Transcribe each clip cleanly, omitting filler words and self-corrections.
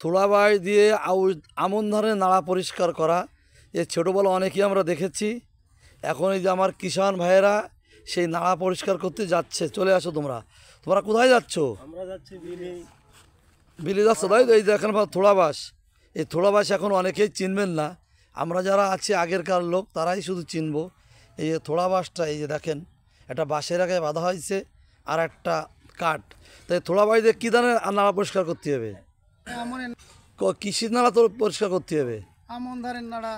থোড়াবাই দিয়ে আমন ধানের নাড়া পরিষ্কার করা ছোটোবেলা অনেকেই আমরা দেখেছি। এখন এই যে আমার কিষাণ ভাইয়েরা সেই নাড়া পরিষ্কার করতে যাচ্ছে। চলে আসো তোমরা কোথায় যাচ্ছ? আমরা যাচ্ছি বিলি যাচ্ছ, তাই তো? এই দেখেন থোড়াবাস, এই থোড়াবাস এখন অনেকেই চিনবেন না, আমরা যারা আছি আগেরকার লোক তারাই শুধু চিনব। এই যে থোড়াবাসটা, এই যে দেখেন একটা বাঁশের আগে বাঁধা হয়েছে আর একটা কাঠ। তাই থোড়াবাস দিয়ে কী ধানের নাড়া পরিষ্কার করতে হবে? কৃষির নাড়া তো পরিষ্কার করতে হবে, আমন ধানের নাড়া,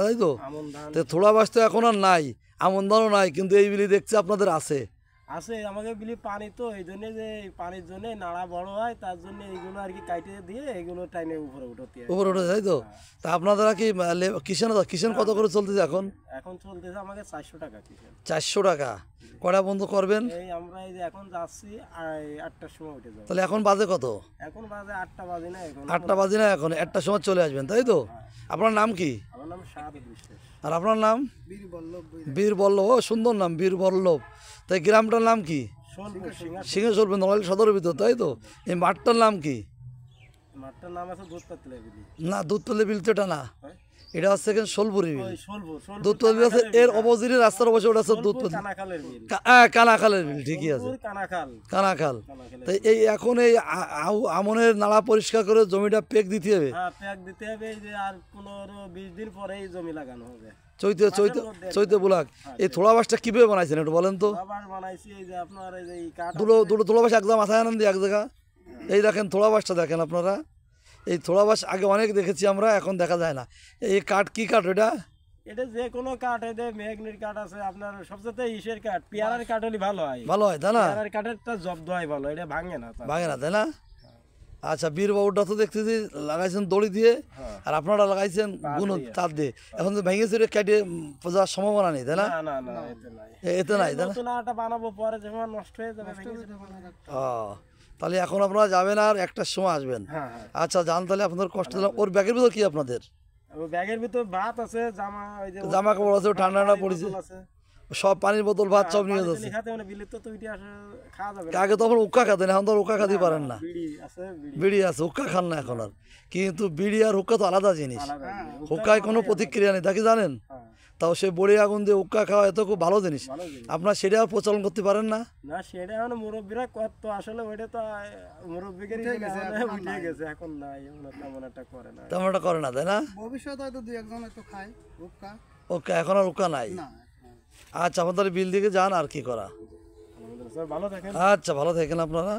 তাই তো? থোড়াবাস তো এখন আর নাই, আমন ধানও নাই, কিন্তু এই বিলি দেখছি আপনাদের আছে। আমাকে বিলি পানি তো এই জন্য, যে পানির জন্য নাড়া বড় হয়, তার জন্য এইগুলো আর কি কাটে দিয়ে এইগুলো টাইনে উপরে উঠে, তাই তো? তা আপনারা কি কিষাণ কত করে চলতেছে এখন? এখন চলতেছে আমাকে 400 টাকা কিষাণ। 400 টাকা। কটা বন্ধ করবেন? এই আমরা এই যে এখন যাচ্ছি 8টার সময় উঠে যাবো। তাহলে এখন বাজে কত? এখন বাজে 8টা বাজে না, এখন 8টা বাজে না, এখন 1টার সময় চলে আসবেন, তাই তো? আপনার নাম কি? আমার নাম শাহাদত বিশ্বাস। আর আপনার নাম? বীরবল্লভ। ও সুন্দর নাম, বীরবল্লভ। তাই গ্রামটার নাম কি? সিংহেশ্বর, নড়াইল সদরের ভিতর, তাই তো? এই মাঠটার নাম কি? মাঠটার নাম আছে দুধপাতলা বিল। না, দুধপাতলা বিল তো এটা না, এটা হচ্ছে সোলপুরি বিল। দুধপাতলা বিল আছে এর অপোজিটে, রাস্তার অবশ্যই ওটা হচ্ছে দুধপাতলা কানাখালের বিল, ঠিকই আছে, কানাখাল। তাই এই এখন এই আমনের নাড়া পরিষ্কার করে জমিটা পেক দিতে হবে। পেক দিতে হবে, এই যে আর 15-20 দিন পরে এই জমি লাগানো হবে। চৈতে বুলাক। এই থোড়াবাসটা কিভাবে বানাইছেন একটু বলেন তো? বানাইছি এই যে আপনার এই যে কাঠ, দুটো থোড়াবাস একদম মাথায় আনন্দ এক জায়গা। এই দেখেন থোড়াবাসটা দেখেন আপনারা, এই থোড়াবাস আগে অনেক দেখেছি আমরা, এখন দেখা যায় না। এই কাঠ কি কাঠ এটা? এটা যে কোনো কাঠ, এটা মেঘনির কাঠ আছে, আপনার সবচেয়ে ইসের কাঠ, পেয়ারার কাঠ হলে ভালো হয়, তাই না? পেয়ারার কাঠেরটা জব্দ হয় ভালো, এটা ভাঙে না, তাই না? আচ্ছা, বীরবাবুটা তো দেখতেছি লাগাইছেন দড়ি দিয়ে, আর আপনারা লাগাইছেন গুণ তার দিয়ে। এখন তো ভেঙে চুরে কেটে যাওয়ার সম্ভাবনা নেই, তাই না? এতে নাই, তাই না? বানাবো পরে যখন নষ্ট হয়ে যাবে। তাহলে এখন আপনারা যাবেন আর 1টার সময় আসবেন। আচ্ছা যান, তাহলে আপনাদের কষ্ট দিলাম। ওর ব্যাগের ভিতর কি আপনাদের? ব্যাগের ভিতর ভাত আছে, জামা কাপড় আছে, ঠান্ডা পড়েছে, সব পানির বোতল ভাত সব নিয়ে যাচ্ছে। আগে তখন উক্কা খাতেন, এখন তো উক্কা খাতে পারেন না। বিড়ি আছে, হুক্কা খান না এখন আর। কিন্তু বিড়ি আর হুক্কা তো আলাদা জিনিস, হুক্কায় কোনো প্রতিক্রিয়া নেই, তা কি জানেন? তাও সে বড়ি আগুন দিয়ে হুক্কা খাওয়া এত খুব ভালো জিনিস, আপনার সেটা প্রচলন করতে পারেন না? না, সেটা এখন মুরব্বীরা কত, আসলে ওইটা তো মুরব্বীদের উঠে গেছে, এখন নাই, তেমন একটা করে না, তাই না? ভবিষ্যতে হয়তো 2-1 হয়তো খায় হুক্কা। ওকে, এখন আর হুক্কা নাই। আচ্ছা, আপনাদের বিল দিকে যান, আর কি করা। আচ্ছা, ভালো থাকেন আপনারা।